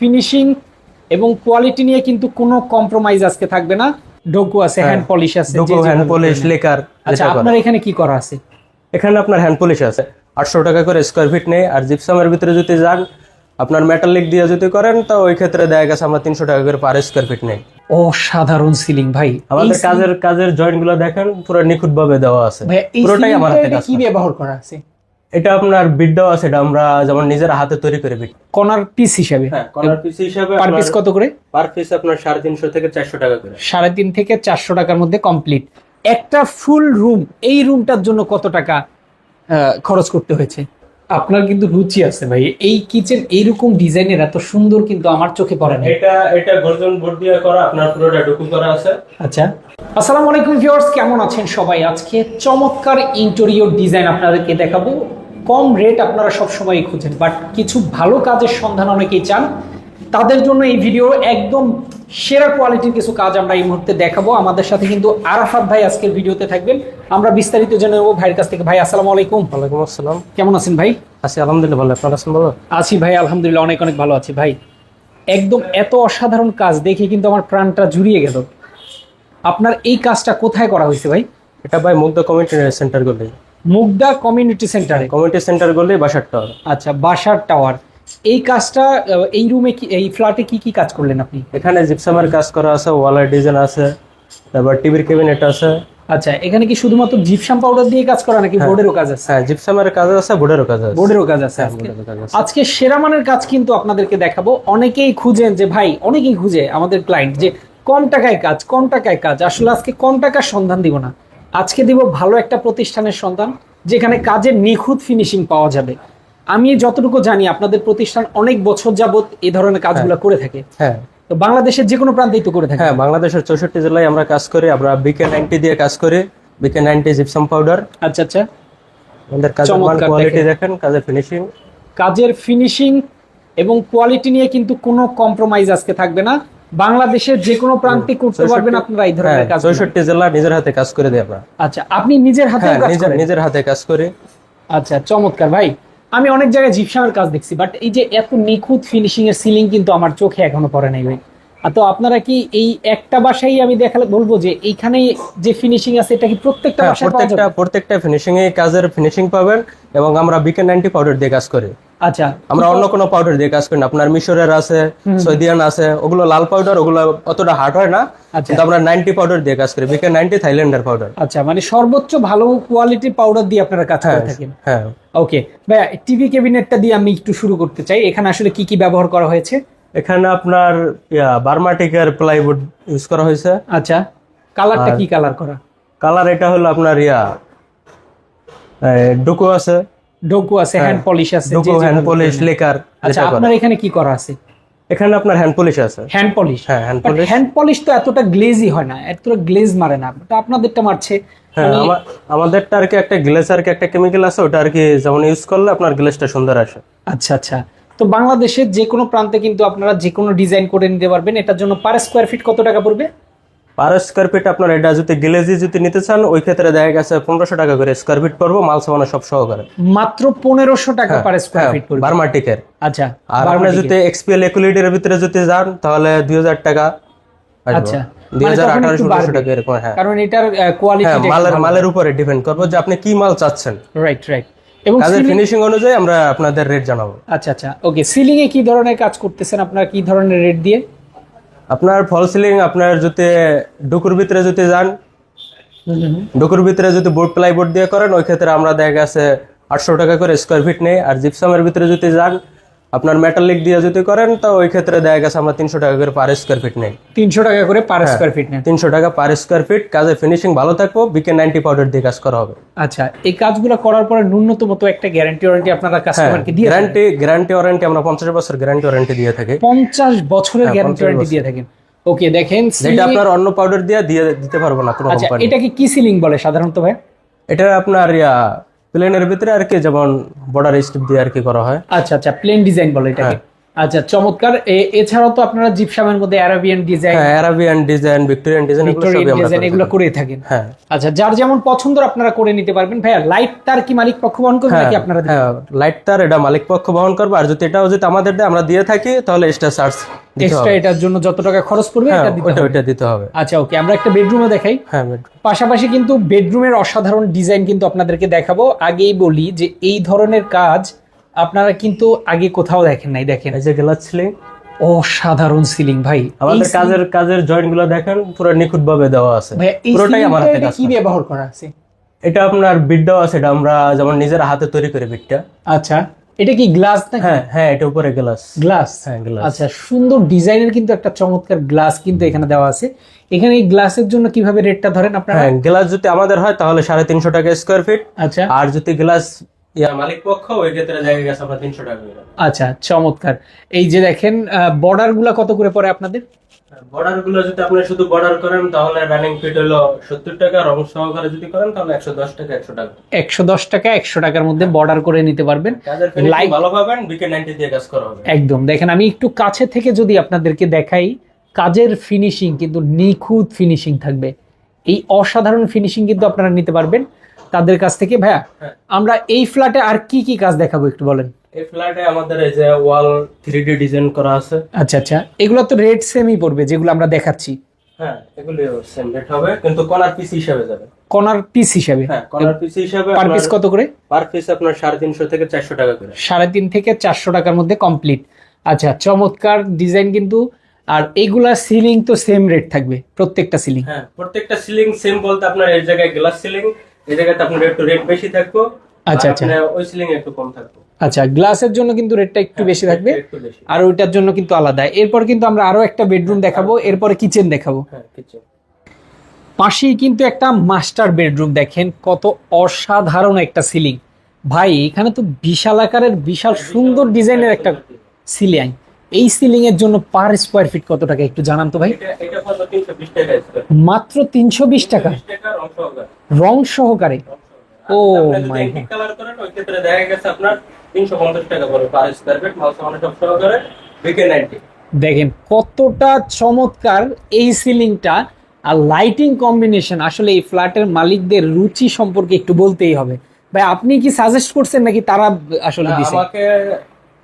Finishing এবং quality নিয়ে কিন্তু কোনো কম্প্রোমাইজ আজকে থাকবে না। ডোকো আছে, হ্যান্ড পলিশ আছে, ডোকো হ্যান্ড পলিশ লেকার। আচ্ছা, আপনার এখানে কি করা আছে? এখানে আপনার হ্যান্ড পলিশ আছে 800 টাকা করে স্কয়ার ফিট নেই। আর জিপসামের ভিতরে যদি যান আপনার মেটালিক দিয়ে যদি করেন তো ওই ক্ষেত্রে দেখা গেছে আমরা 300 টাকা করে পার স্কয়ার ফিট নেই। অসাধারণ সিলিং ভাই। আমাদের কাজের জয়েন্ট গুলো দেখেন পুরো নিখুঁত ভাবে দেওয়া আছে, পুরোটাই আমার হাতে কাজ। কি ব্যবহার করা আছে? এটা আপনার বিট দেওয়া আছে, এটা আমরা যেমন নিজের হাতে তৈরি করে বিট। কর্নার পিস হিসাবে? হ্যাঁ, কর্নার পিস হিসাবে। পার পিস কত করে? পার পিস আপনার 350 থেকে 400 টাকা করে। 350 থেকে 400 টাকার মধ্যে কমপ্লিট একটা ফুল রুম। এই রুমটার জন্য কত টাকা খরচ করতে হয়েছে? আপনার কিন্তু রুচি আছে ভাই, এই কিচেন এইরকম ডিজাইনের এত সুন্দর কিন্তু আমার চোখে পড়ে না। এটা গর্জন বোর্ড দিয়ে করা, আপনার পুরোটা ডুকু করা আছে। আচ্ছা, আসসালামু আলাইকুম ভিউয়ার্স, কেমন আছেন সবাই? আজকে চমৎকার ইন্টেরিয়র ডিজাইন আপনাদেরকে দেখাবো। কম রেট আপনারা সব সময় খুঁজেন, বাট কিছু ভালো কাজের সন্ধান অনেকেই চান। তাদের জন্য এই ভিডিও একদম সেরা কোয়ালিটির কিছু কাজ আমরা এই মুহূর্তে দেখাবো। আমাদের সাথে কিন্তু আরাফাত ভাই আজকের ভিডিওতে থাকবেন। আমরা বিস্তারিত জেনে নেবো ভাইয়ের কাছ থেকে। ভাই আসসালামু আলাইকুম। ওয়ালাইকুম আসসালাম। কেমন আছেন ভাই? আছি আলহামদুলিল্লাহ, ভালো। আপনারা আছেন? ভালো আছি ভাই, আলহামদুলিল্লাহ অনেক অনেক ভালো আছি ভাই। একদম এত অসাধারণ কাজ দেখে কিন্তু আমার প্রাণটা জুড়িয়ে গেল। আপনার এই কাজটা কোথায় করা হয়েছে ভাই? এটা ভাই মুগদা কমিউনিটি সেন্টার গলি। মুগদা কমিউনিটি সেন্টারে? কমিউনিটি সেন্টার গলি, বাসার টাওয়ার। আচ্ছা, বাসার টাওয়ার। এই কাজটা এই রুমে কি, এই ফ্ল্যাটে কি কি কাজ করলেন আপনি? এখানে জিপসামের কাজ করা আছে, ওয়ালের ডিজাইন আছে, তারপর টিভির ক্যাবিনেট আছে। আচ্ছা, এখানে কি শুধুমাত্র জিপসাম পাউডার দিয়ে কাজ করা নাকি বোর্ডেরও কাজ আছে? হ্যাঁ, জিপসামের কাজ আছে, বোর্ডেরও কাজ আছে। বোর্ডেরও কাজ আছে। আজকে সেরা মানের কাজ কিন্তু আপনাদেরকে দেখাবো। অনেকেই খুঁজেন যে ভাই, অনেকেই খুঁজে আমাদের ক্লায়েন্ট যে কম টাকায় কাজ, কম টাকায় কাজ। আসলে আজকে কম টাকার সন্ধান দিব না, আজকে দিব ভালো একটা প্রতিষ্ঠানের সন্ধান যেখানে কাজের নিখুঁত ফিনিশিং পাওয়া যাবে। আমি যতটুকু জানি আপনাদের প্রতিষ্ঠান অনেক বছর যাবত এই ধরনের কাজগুলো করে থাকে। হ্যাঁ, তো বাংলাদেশের যে কোনো প্রান্তেই তো করে থাকে। হ্যাঁ, বাংলাদেশের 64 জেলায় আমরা কাজ করি। আমরা বিকে 90 দিয়ে কাজ করি, বিকে 90 জিপসাম পাউডার। আচ্ছা আচ্ছা, আমাদের কাজের মান কোয়ালিটি দেখেন, কাজের ফিনিশিং। কাজের ফিনিশিং এবং কোয়ালিটি নিয়ে কিন্তু কোনো কম্প্রোমাইজ আজকে থাকবে না। বাংলাদেশের যে কোনো প্রান্তে করতে পারবেন আপনারা এই ধরনের কাজ। 64 জেলা নিজের হাতে কাজ করে দিই আমরা। আচ্ছা, আপনি নিজের হাতে কাজ করেন? নিজের হাতে কাজ করি। আচ্ছা, চমৎকার ভাই। আমি অনেক জায়গায় জিপসামের কাজ দেখছি, বাট এই যে এত নিখুঁত ফিনিশিং এর সিলিং কিন্তু আমার চোখে এখনো পড়ে নাই ভাই। আর তো আপনারা কি এই একটা বাসায় আমি দেখালে বলবো যে এইখানে যে ফিনিশিং আছে এটা কি প্রত্যেকটা বাসায় পাওয়া যাবে? প্রত্যেকটা ফিনিশিং এ কাজের ফিনিশিং পাবেন। এবং আমরা বিকে 90 পাউডার দিয়ে কাজ করি। আচ্ছা, আমরা অন্য কোনো পাউডার দিয়ে কাজ করি না। আপনার মিশরের আছে, সৌদিয়ান আছে, ওগুলো লাল পাউডার, ওগুলো অতটা হার্ড হয় না। কিন্তু আমরা 90 পাউডার দিয়ে কাজ করি, বিকে 90 থাইল্যান্ডের পাউডার। আচ্ছা, মানে সর্বোচ্চ ভালো কোয়ালিটির পাউডার দিয়ে আপনারা কাজ করে থাকেন? হ্যাঁ। ওকে ভাই, টিভি ক্যাবিনেটটা দিয়ে আমি একটু শুরু করতে চাই। এখানে আসলে কি কি ব্যবহার করা হয়েছে? এখানে আপনার বার্মাটিকের প্লাইউড ইউজ করা হয়েছে। আচ্ছা, কালারটা কি কালার করা? কালার এটা হলো আপনার ডোকো আছে, ডোকো আছে, হ্যান্ড পলিশ আছে, ডোকো হ্যান্ড পলিশ লেকার। আচ্ছা, আপনার এখানে কি করা আছে? এখানে আপনার হ্যান্ড পলিশ আছে। Hand polish? হ্যাঁ, হ্যান্ড পলিশ। হ্যান্ড পলিশ তো এতটা গ্লেজি হয় না, এতটা গ্লেজ মারে না, তো আপনাদেরটা মারছে। হ্যাঁ, আমাদেরটা আর কি একটা গ্লেজ আর কি একটা কেমিক্যাল আছে, ওটা আর কি যেমন ইউজ করলে আপনার গ্লেজটা সুন্দর আসে। আচ্ছা আচ্ছা, তো বাংলাদেশের যে কোনো প্রান্তে কিন্তু আপনারা যে কোনো ডিজাইন করে নিতে পারবেন। এটার জন্য পার স্কোয়ার ফিট কত টাকা পড়বে? পার স্কোয়ার ফিট আপনার এটা যদি গ্লেজি যদি নিতে চান ওই ক্ষেত্রে দেখা গেছে 1500 টাকা করে স্কোয়ার ফিট পড়বো, মাল সামানা সব সহকারে। মাত্র 1500 টাকা পার স্কোয়ার ফিট পড়বে বার্মাটিকের। আচ্ছা, আর আপনি যদি এক্সপিএল একুইলিটির ভিতরে যদি যান তাহলে 2000 টাকা। আচ্ছা, 2018-1900 টাকা এরকম। হ্যাঁ, কারণ এটার কোয়ালিটি মালের উপরে ডিপেন্ড করবে যে আপনি কি মাল চাচ্ছেন। Right right. এবং কাজের ফিনিশিং অনুযায়ী আমরা আপনাদের রেট জানাবো। আচ্ছা আচ্ছা, ওকে। সিলিং এ কি ধরনের কাজ করতেছেন আপনারা, কি ধরনের রেট দিয়ে? আপনার ফল সিলিং আপনার যদি ডুকুর ভিতরে যদি যান, ডুকুর ভিতরে যদি বোর্ড প্লাইবোর্ড দিয়ে করেন ওই ক্ষেত্রে আমরা দেখা গেছে 800 টাকা করে স্কোয়ার ফিট নেই। আর জিপসামের ভিতরে যদি যান আপনার মেটালিক দিয়ে যদি করেন তো ওই ক্ষেত্রে দেখা গেছে আমরা 300 টাকা করে পার স্কোয়ার ফিট নেই। 300 টাকা করে পার স্কোয়ার ফিট নেই? 300 টাকা পার স্কোয়ার ফিট। কাজের ফিনিশিং ভালো থাকবো, বিকে 90 পাউডার দিয়ে কাজ করা হবে। আচ্ছা, এই কাজগুলো করার পরে ন্যূনতম তো একটা গ্যারান্টি ওয়ারেন্টি আপনারা কাস্টমারকে দিয়ে? গ্যারান্টি ওয়ারেন্টি আমরা 50 বছর গ্যারান্টি ওয়ারেন্টি দিয়ে থাকি। 50 বছরের গ্যারান্টি ওয়ারেন্টি দিয়ে থাকেন? ওকে, দেখেন যেটা আপনার অন্য পাউডার দিয়ে দিতে পারবো না কোনো কোম্পানি। এটাকে কি সিলিং বলে সাধারণত ভাই? এটা আপনার প্লেনের ভিতরে আর কি, যেমন বর্ডার স্ট্রিপ দিয়ে আর কি করা হয়। আচ্ছা আচ্ছা, প্লেন ডিজাইন বলে এটাকে। আচ্ছা, চমৎকার। এছাড়াও তো আপনারা জিপসামের মধ্যে অ্যারাবিয়ান ডিজাইন, হ্যাঁ, অ্যারাবিয়ান ডিজাইন, ভিক্টোরিয়ান ডিজাইন, এগুলো ভিক্টোরিয়ান সবই আমরা ডিজাইন করে এগুলো থাকি। করে থাকেন। হ্যাঁ আচ্ছা, যার যেমন পছন্দ আপনারা করে নিতে পারবেন। ভাইয়া লাইট তার কি মালিক পক্ষ বহন করবে নাকি আপনারা দিবেন? হ্যাঁ, লাইট তার এটা মালিক পক্ষ বহন করবে, আর যদি এটাও যদি আমাদের দেয় আমরা দিয়ে থাকি তাহলে এক্সট্রা চার্জ দিতে এক্সট্রা হবে। এটার জন্য যত টাকা খরচ পড়বে হ্যাঁ, এটা দিতে হবে। ওইটা দিতে হবে। আচ্ছা, ওকে, আমরা একটা বেডরুমে দেখাই। হ্যাঁ bedroom। পাশাপাশি কিন্তু বেডরুমের অসাধারণ ডিজাইন কিন্তু আপনাদেরকে দেখাবো। আগেই বলি যে এই ধরনের কাজ আপনারা কিন্তু আগে কোথাও দেখেন নাই। দেখেন এই যে গ্লাস সিলিং, অসাধারণ সিলিং ভাই। আমাদের কাজের জয়েন্ট গুলো দেখেন পুরো নিখুঁত ভাবে দেওয়া আছে, ভাই এই পুরোটাই আমার হাতে সিলিংটা কাজ কি করা। ব্যবহার করা আছে? এটা আপনার বিট দেওয়া আছে, এটা আমরা যেমন নিজের হাতে তৈরি করে বিটটা। আচ্ছা, এটা কি গ্লাস নাকি? হ্যাঁ হ্যাঁ, এটা উপরে গ্লাস। গ্লাস। হ্যাঁ, গ্লাস। আচ্ছা, সুন্দর ডিজাইনের কিন্তু একটা চমৎকার গ্লাস কিন্তু এখানে দেওয়া আছে। এখানে এই গ্লাসের জন্য কিভাবে রেটটা ধরেন আপনারা? হ্যাঁ, গ্লাস যদি আমাদের হয় তাহলে 350 টাকা স্কোয়ার ফিট, আচ্ছা আর যদি গ্লাস মালিক পক্ষ ওই ক্ষেত্রে জায়গা গেছে আপনার 300 টাকা করে। আচ্ছা, চমৎকার। এই যে দেখেন বর্ডার গুলা কত করে পড়ে আপনাদের? বর্ডার গুলো যদি আপনি শুধু বর্ডার করেন তাহলে রানিং ফিট হলো 70 টাকা, রং সহকারে যদি করেন তাহলে 110 টাকা 100 টাকা। 110 টাকা 100 টাকার মধ্যে বর্ডার করে নিতে পারবেন। কাজের ফিনিশিং ভালো পাবেন, বিকে 90 দিয়ে কাজ করা হবে। একদম। দেখেন আমি একটু কাছে থেকে যদি আপনাদেরকে দেখাই, কাজের ফিনিশিং কিন্তু নিখুঁত ফিনিশিং থাকবে। এই অসাধারণ ফিনিশিং কিন্তু আপনারা নিতে পারবেন তাদের কাছ থেকে। ভাইয়া হ্যাঁ। আমরা এই ফ্ল্যাটে আর কি কি কাজ দেখাবো একটু বলেন। এই ফ্ল্যাটে আমাদের এই যে ওয়াল 3D ডিজাইন করা আছে। আচ্ছা আচ্ছা, এগুলো তো রেট সেমই পড়বে যেগুলো আমরা দেখাচ্ছি। হ্যাঁ, এগুলো সেম রেট হবে, কিন্তু কর্নার পিস হিসাবে যাবে। কর্নার পিস হিসাবে? হ্যাঁ, কর্নার পিস হিসাবে পার পিস কত করে? পার পিস আপনার 350 থেকে 400 টাকা করে। 350 থেকে 400 টাকার মধ্যে কমপ্লিট। আচ্ছা, চমৎকার ডিজাইন কিন্তু। আর এগুলা সিলিং তো সেম রেট থাকবে প্রত্যেকটা সিলিং? হ্যাঁ, প্রত্যেকটা সিলিং সেম বলতে আপনার এই জায়গায় গ্লাস সিলিং, এই জায়গাতে আপনার একটু রেট বেশি থাকবে। আচ্ছা আচ্ছা ওই সিলিং একটু কম থাকবে। আচ্ছা, গ্লাসের জন্য কিন্তু রেটটা একটু বেশি থাকবে, একটু বেশি। আর ওইটার জন্য কিন্তু আলাদা। এরপর কিন্তু আমরা আরো একটা বেডরুম দেখাবো, এরপরে কিচেন দেখাবো। হ্যাঁ, কিচেন। পাশেই কিন্তু একটা মাস্টার বেডরুম, দেখেন কত অসাধারণ একটা সিলিং। ভাই এখানে তো বিশাল আকারের বিশাল সুন্দর ডিজাইনের একটা সিলিং। এই সিলিং এর জন্য পার স্কোয়ার ফিট কত টাকা একটু জানান তো ভাই? এটা হলো 320 টাকা স্কয়ার। মাত্র 320 টাকা 320 টাকা রং সহকারে। রং সহকারে? ও মাই যদি কালার করেন ওই ক্ষেত্রে দেখা গেছে আপনার 350 টাকা পড়বে পার স্কয়ার ফিট, মাল সামান সব সহকারে, বিকে 90। দেখেন কতটা চমৎকার এই সিলিংটা। আর লাইটিং কম্বিনেশন, আসলে এই ফ্ল্যাটের মালিকদের রুচি সম্পর্কে একটু বলতেই হবে। ভাই আপনি কি সাজেস্ট করছেন নাকি তারা আসলে দিছে? আমাকে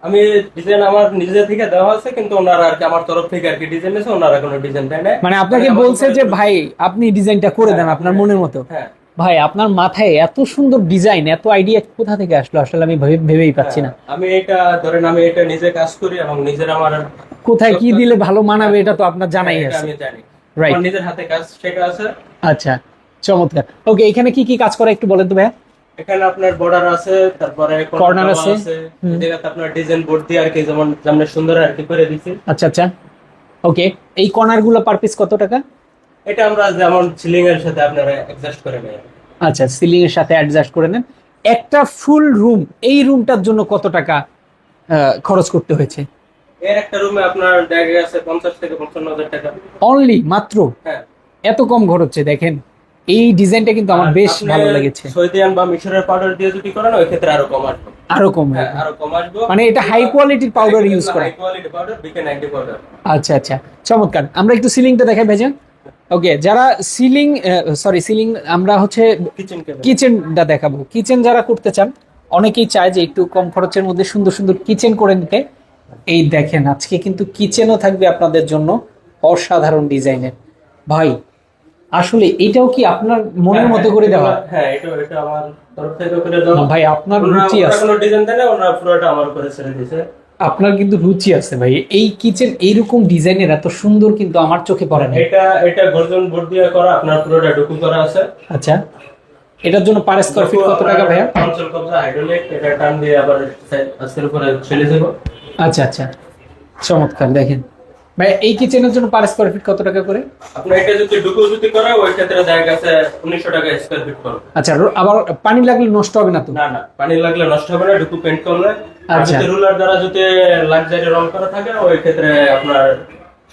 আমি ডিজাইন আমার নিজে থেকে দেওয়া আছে, কিন্তু ওনারা আর কি আমার তরফ থেকে আর কি ডিজাইন দিয়েছে, ওনারা কোনো ডিজাইন দেয় না। মানে আপনাকে বলছে যে ভাই আপনি ডিজাইনটা করে দেন আপনার মনের মতো? হ্যাঁ। ভাই আপনার মাথায় এত সুন্দর ডিজাইন, এত আইডিয়া কোথা থেকে আসলো আসলে আমি ভেবেই পাচ্ছি না। আমি এটা ধরেন আমি এটা নিজে কাজ করি এবং নিজের আমার কোথায় কি দিলে ভালো মানাবে এটা তো আপনার জানাই এটা আছে। আমি জানি। Right. আমার নিজের হাতে কাজ সেটা আছে। আচ্ছা, চমৎকার। ওকে, এখানে কি কি কাজ করা একটু বলেন তো ভাইয়া? এখানে আপনার বর্ডার আছে, তারপরে Corner দেওয়া আছে। এই জায়গাতে আপনার ডিজাইন বোর্ড দিয়ে আর কি যেমন সামনে সুন্দর আর কি করে দিছি। আচ্ছা আচ্ছা, ওকে। এই কর্নার গুলো পার পিস কত টাকা? এটা আমরা যেমন সিলিং এর সাথে আপনারা অ্যাডজাস্ট করে নেন। আচ্ছা, সিলিং এর সাথে অ্যাডজাস্ট করে নেন। একটা ফুল রুম, এই রুমটার জন্য কত টাকা খরচ করতে হয়েছে? এর একটা রুমে আপনার দেখা গেছে 50 থেকে 55,000 টাকা। অনলি মাত্র? হ্যাঁ। এত কম খরচে? দেখেন এই ডিজাইনটা কিন্তু আমার বেশ আপনি ভালো লেগেছে। সৌদিয়ান বা মিশরের পাউডার দিয়ে যদি করেন ওই ক্ষেত্রে আরো কম আসবে। আরো কম? হ্যাঁ, আরো কম আসবে। মানে এটা হাই কোয়ালিটির পাউডার ইউজ করা? হাই কোয়ালিটি পাউডার, বিকে 90 পাউডার। আচ্ছা আচ্ছা, চমৎকার। আমরা একটু সিলিংটা দেখাই ভাইজান। ওকে, যারা সিলিং আমরা হচ্ছে কিচেন কেবিনেট। কিচেনটা দেখাবো। কিচেন যারা করতে চান, অনেকেই চায় যে একটু কম খরচের মধ্যে সুন্দর সুন্দর কিচেন করে নিতে। এই দেখেন আজকে কিন্তু কিচেনও থাকবে আপনাদের জন্য অসাধারণ ডিজাইনের। ভাই আসলে এটাও কি আপনার মনের মতো করে দেওয়া? হ্যাঁ, এটা আমার তরফ থেকে করে দেওয়া। ভাই আপনার ওনারা রুচি আছে, কোনো ডিজাইন দেয় না, ওনারা পুরোটা আমার করে ছেড়ে দিয়েছে। আপনার কিন্তু রুচি আছে ভাই। এই কিচেন এইরকম ডিজাইনের এত সুন্দর কিন্তু আমার চোখে পড়ে না। এটা গর্জন বোর্ড দিয়ে করা, আপনার পুরোটা ডুকু করা আছে। আচ্ছা, এটার জন্য পার স্কয়ার ফিট কত টাকা ভাইয়া? অঞ্চল কবজা হাইড্রোলিক, এটা টান দিয়ে আবার আজকের উপরে ছেড়ে দেব। আচ্ছা আচ্ছা, চমৎকার। দেখেন ভাই এই কিচেনের জন্য পার স্কয়ার ফিট কত টাকা করে? আপনার এটা যদি ডুকু যদি করে ওই ক্ষেত্রে দেখা গেছে 1900 টাকা স্কয়ার ফিট পড়বে। আচ্ছা, আবার পানি লাগলে নষ্ট হবে না তো? না না, পানি লাগলে নষ্ট হবে না, ডুকু পেইন্ট করলে। আর আচ্ছা। যদি রুলার দ্বারা যদি লাক্সারি রং করা থাকে ওই ক্ষেত্রে আপনার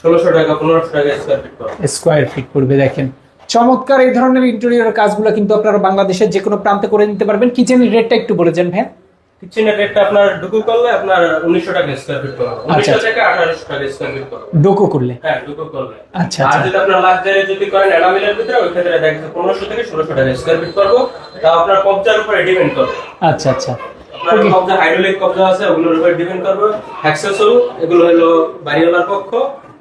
1600 টাকা 1500 টাকা স্কয়ার ফিট পড়বে। স্কয়ার ফিট পড়বে। দেখেন চমৎকার। এই ধরনের ইন্টেরিয়র কাজগুলো কিন্তু আপনারা বাংলাদেশের যে কোনো প্রান্তে করে নিতে পারবেন। কিচেনের রেটটা একটু বলে যান ভাইয়া। কিচেনের রেটটা আপনার ডুকু করলে আপনার 1900 টাকা স্কয়ার ফিট পড়বে। আচ্ছা, 1900 থেকে 1800 টাকা স্কয়ার ফিট পড়বে ডোকো করলে। হ্যাঁ, ডুকু করলে। আচ্ছা আর আচ্ছা যদি আপনার লাক্সারি যদি করেন এনামেলের ভিতরে, ওই ক্ষেত্রে দেখেন 1500 থেকে 1600 টাকা স্কয়ার ফিট পড়বে। তা আপনার কবজার উপরে ডিপেন্ড করবে। আচ্ছা আচ্ছা। আপনার কবজা হাইড্রোলিক কবজা আছে, ওগুলোর উপরে ডিপেন্ড করবে। অ্যাক্সেসরি এগুলো হলো বাড়িওয়ালার পক্ষ,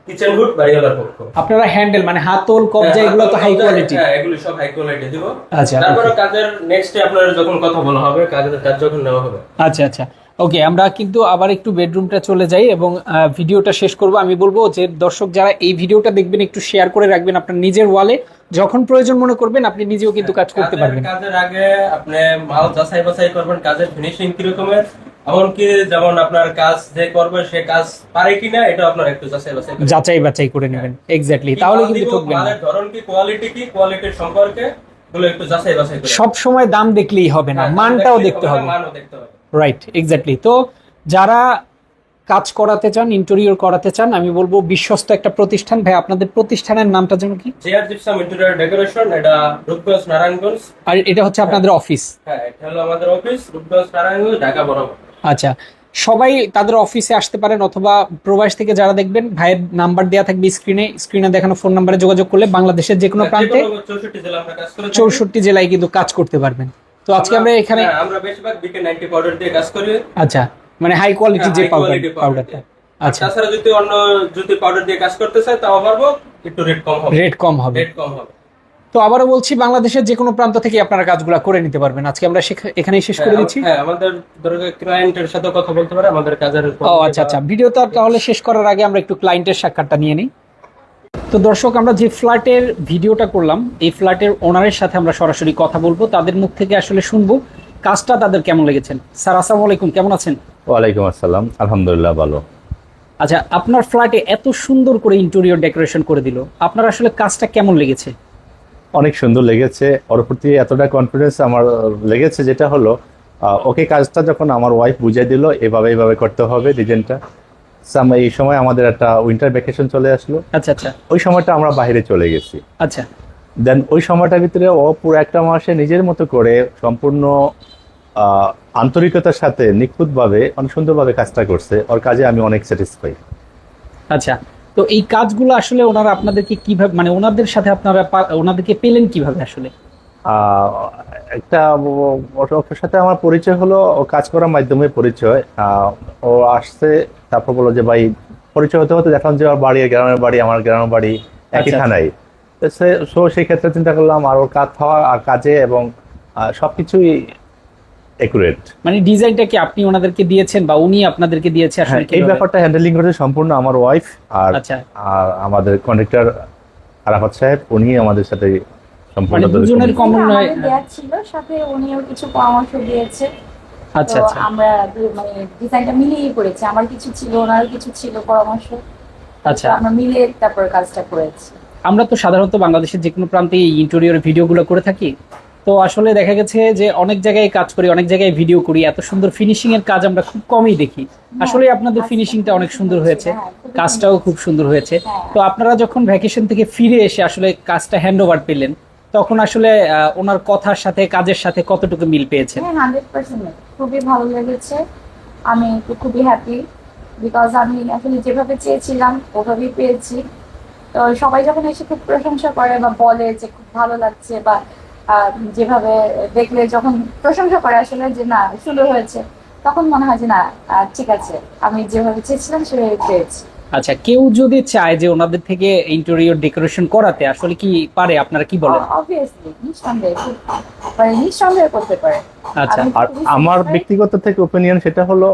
কিচেন হুড বাড়িওয়ালার পক্ষ। আপনারা হ্যান্ডেল মানে হাতল কবজা এগুলো তো হাই কোয়ালিটি। হ্যাঁ, এগুলো সব হাই কোয়ালিটি দিব। আচ্ছা, তারপরে কাজের নেক্সট আপনার যখন কথা বলা হবে, কাজের কাজ যখন নেওয়া হবে। আচ্ছা আচ্ছা ওকে, আমরা কিন্তু আবার একটু বেডরুমটা চলে যাই এবং ভিডিওটা শেষ করব। আমি বলবো যে দর্শক যারা এই ভিডিওটা দেখবেন একটু শেয়ার করে রাখবেন আপনার নিজের ওয়ালে, যখন প্রয়োজন মনে করবেন আপনি নিজেও কিন্তু কাজ করতে পারবেন। কাজের আগে আপনি মাল যাচাই বাছাই করবেন, কাজের ফিনিশিং কিরকমের, এমনকি যেমন আপনার কাজ যে করবে সে কাজ পারে কিনা এটা আপনার একটু যাচাই বাছাই করে নেবেন। এক্স্যাক্টলি, তাহলে কিন্তু ঠকবেন না। মালের ধরন কি, কোয়ালিটি কি, কোয়ালিটির সম্পর্কে গুলো একটু যাচাই বাছাই করবেন। সব সময় দাম দেখলেই হবে না, মানটাও দেখতে হবে। মানও দেখতে হবে। Right, exactly. তো যারা কাজ করাতে চান, ইন্টেরিয়র করাতে চান, আমি বলবো বিশ্বস্ত একটা প্রতিষ্ঠান। ভাই আপনাদের প্রতিষ্ঠানের নামটা যেন কি? জেআর জিপসাম ইন্টেরিয়র ডেকোরেশন, এটা রূপগঞ্জ নারায়ণগঞ্জ। আর এটা হচ্ছে আপনাদের অফিস? হ্যাঁ, এটা হলো আমাদের অফিস, রূপগঞ্জ নারায়ণগঞ্জ, ঢাকা বরাবর। আচ্ছা, সবাই তাদের অফিসে আসতে পারেন, অথবা প্রবাস থেকে যারা দেখবেন ভাইয়ের নাম্বার দেওয়া থাকবে স্ক্রিনে দেখানো ফোন নাম্বারে যোগাযোগ করলে বাংলাদেশের যে কোনো প্রান্তে 64 জেলা আমরা কাজ করে থাকি। 64 জেলায় কিন্তু কাজ করতে পারবেন। তো আজকে আমরা এখানে আমরা বেশিরভাগ BK90 পাউডার দিয়ে কাজ করি। আচ্ছা, মানে হাই কোয়ালিটি যে পাউডারটা। আচ্ছা, তাছাড়া যদি অন্য যদি পাউডার দিয়ে কাজ করতে চাই তাও পারবো, একটু রেট কম হবে। রেট কম হবে। তো আবারও বলছি, বাংলাদেশের যে কোনো প্রান্ত থেকে আপনারা কাজগুলো করে নিতে পারবেন। আজকে আমরা এখানেই শেষ করে দিচ্ছি। হ্যাঁ, আমাদের ক্লায়েন্টের সাথে কথা বলতে পারে আমাদের কাজের। ও আচ্ছা আচ্ছা, ভিডিওটা তাহলে শেষ করার আগে আমরা একটু ক্লায়েন্টের সাক্ষাৎটা নিয়ে নিই। তো দর্শক, আমরা যে ফ্ল্যাটের ভিডিওটা করলাম, এই ফ্ল্যাটের ওনারের সাথে আমরা সরাসরি কথা বলবো, তাদের মুখ থেকে আসলে শুনবো কাজটা তাদের কেমন লেগেছেন। স্যার আসসালামু আলাইকুম, কেমন আছেন? ওয়ালাইকুম আসসালাম, আলহামদুলিল্লাহ ভালো। আচ্ছা, আপনার ফ্ল্যাটে এত সুন্দর করে ইন্টেরিয়র ডেকোরেশন করে দিল, আপনার আসলে কাজটা কেমন লেগেছে? অনেক সুন্দর লেগেছে। ওর প্রতি এতটা কনফিডেন্স আমার লেগেছে, যেটা হলো ওকে কাজটা যখন আমার ওয়াইফ বুঝিয়ে দিল এইভাবে করতে হবে ডিজাইনটা। এই সময় আমাদের একটা উইন্টার ভ্যাকেশন চলে আসলো। আচ্ছা আচ্ছা, ওই সময়টা আমরা বাইরে চলে গেছি। আচ্ছা, দেন ওই সময়টার ভিতরে ও পুরো একটা মাসে নিজের মতো করে সম্পূর্ণ আন্তরিকতার সাথে নিখুঁতভাবে অনেক সুন্দরভাবে কাজটা করছে। ওর কাজে আমি অনেক স্যাটিসফাই। আচ্ছা, তো এই কাজগুলো আসলে ওনারা আপনাদেরকে কিভাবে, মানে ওনাদের সাথে আপনারা ওনাদেরকে পেলেন কিভাবে আসলে? একটা ওর সাথে আমার পরিচয় হলো, ও কাজ করার মাধ্যমে পরিচয়। ও আসছে, তারপর বললো যে ভাই, পরিচয় হতে হতে দেখলাম যে ওর বাড়ি গ্রামের বাড়ি, আমার গ্রামের বাড়ি একই থানায়। সো সেই ক্ষেত্রে চিন্তা করলাম আর ওর কাজ হওয়া আর কাজে এবং সবকিছুই একুরেট। মানে ডিজাইনটা কি আপনি ওনাদেরকে দিয়েছেন বা উনি আপনাদেরকে দিয়েছে আসলে? এই ব্যাপারটা হ্যান্ডেলিং করেছে সম্পূর্ণ আমার ওয়াইফ। আর আচ্ছা, আর আমাদের কন্ট্রাক্টর আরাফাত সাহেব, উনি আমাদের সাথে সম্পূর্ণ মানে দুজনের কমন নয় ছিল, সাথে উনিও কিছু পরামর্শ দিয়েছে। আচ্ছা আচ্ছা, আমরা মানে ডিজাইনটা মিলিয়ে করেছি, আমার কিছু ছিল, ওনার কিছু ছিল পরামর্শ। আচ্ছা, আমরা মিলে তারপর কাজটা করেছি। আমরা তো সাধারণত বাংলাদেশের যে কোনো প্রান্তে এই ইন্টেরিয়র ভিডিওগুলো করে থাকি। তো আসলে দেখা গেছে যে অনেক জায়গায় কাজ করি, অনেক জায়গায় ভিডিও করি, এত সুন্দর ফিনিশিং এর কাজ আমরা খুব কমই দেখি। আসলে আপনাদের ফিনিশিংটা অনেক সুন্দর হয়েছে, কাজটাও খুব সুন্দর হয়েছে। তো আপনারা যখন ভ্যাকেশন থেকে ফিরে এসে আসলে কাজটা হ্যান্ড ওভার পেলেন, তখন আসলে ওনার কথার সাথে কাজের সাথে কতটুকু মিল পেয়েছেন? 100% খুবই ভালো লেগেছে। আমি তো খুবই হ্যাপি, বিকজ আমি আসলে যেভাবে চেয়েছিলাম ওভাবেই পেয়েছি। তো সবাই যখন এসে খুব প্রশংসা করে বা বলে যে খুব ভালো লাগছে, বা যেভাবে দেখলে যখন প্রশংসা করে আসলে যে না সুন্দর হয়েছে, তখন মনে হয় যে না ঠিক আছে, আমি যেভাবে চেয়েছিলাম সেভাবে পেয়েছি। আচ্ছা, কেউ যদি চায় যে ওনাদের থেকে ইন্টেরিয়র ডেকোরেশন করাতে, আসলে কি পারে? আপনারা কি বলেন? অবভিয়াসলি, নিঃসন্দেহে করতে পারে। আচ্ছা, আর আমার ব্যক্তিগত থেকে ওপিনিয়ন সেটা হলো,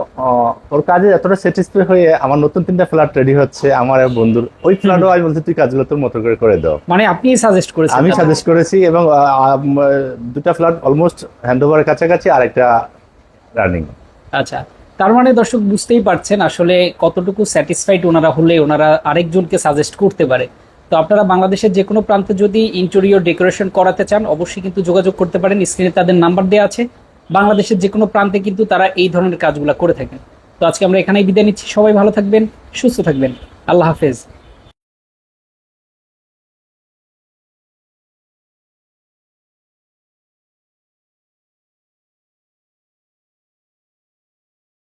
ওর কাজে এতটা স্যাটিসফাই হয়ে আমার নতুন 3টা ফ্ল্যাট রেডি হচ্ছে। আমার বন্ধুর ওই ফ্ল্যাটও আমি বলছি তুই কাজগুলো তোর মতো করে দাও। মানে আপনি সাজেস্ট করেছেন? আমি সাজেস্ট করেছি এবং 2টা ফ্ল্যাট অলমোস্ট হ্যান্ড ওভারের কাছাকাছি, আর একটা রানিং। আচ্ছা, তার মানে দর্শক বুঝতেই পারছেন আসলে কতটুকু স্যাটিসফাইড ওনারা হলে ওনারা আরেকজনকে সাজেস্ট করতে পারে। তো আপনারা বাংলাদেশের যে কোনো প্রান্তে যদি ইন্টেরিয়র ডেকোরেশন করাতে চান, অবশ্যই কিন্তু যোগাযোগ করতে পারেন। স্ক্রিনে তাদের নাম্বার দেওয়া আছে। বাংলাদেশের যে কোনো প্রান্তে কিন্তু তারা এই ধরনের কাজগুলো করে থাকেন। তো আজকে আমরা এখানেই বিদায় নিচ্ছি। সবাই ভালো থাকবেন, সুস্থ থাকবেন। আল্লাহ হাফেজ।